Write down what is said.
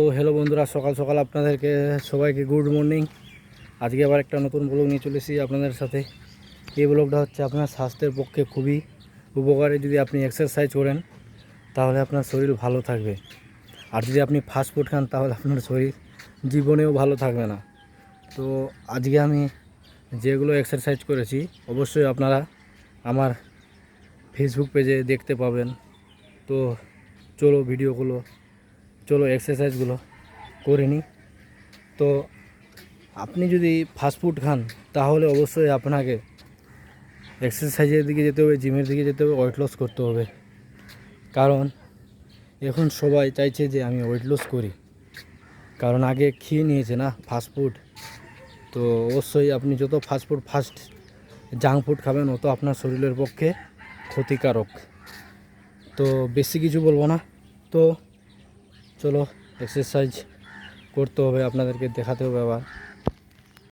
তো হ্যালো বন্ধুরা, সকাল সকাল আপনাদেরকে সবাইকে গুড মর্নিং। আজকে আবার একটা নতুন ব্লগ নিয়ে চলেছি আপনাদের সাথে। এই ব্লগটা হচ্ছে আপনার স্বাস্থ্যের পক্ষে খুবই উপকারী। যদি আপনি এক্সারসাইজ করেন তাহলে আপনার শরীর ভালো থাকবে, আর যদি আপনি ফাস্ট ফুড খান তাহলে আপনার শরীর জীবনেও ভালো থাকবে না। তো আজকে আমি যেগুলো এক্সারসাইজ করেছি অবশ্যই আপনারা আমার ফেসবুক পেজে দেখতে পাবেন। তো চলো এক্সারসাইজগুলো করে নিই। তো আপনি যদি ফাস্টফুড খান তাহলে অবশ্যই আপনাকে এক্সারসাইজের দিকে যেতে হবে, জিমের দিকে যেতে হবে, ওয়েট লস করতে হবে। কারণ এখন সবাই চাইছে যে আমি ওয়েট লস করি, কারণ আগে খেয়ে নিয়েছে না ফাস্টফুড। তো অবশ্যই আপনি যত জাঙ্ক ফুড খাবেন অত আপনার শরীরের পক্ষে ক্ষতিকারক। তো বেশি কিছু বলবো না, তো চলো এক্সারসাইজ করতে হবে, আপনাদেরকে দেখাতে হবে আবার।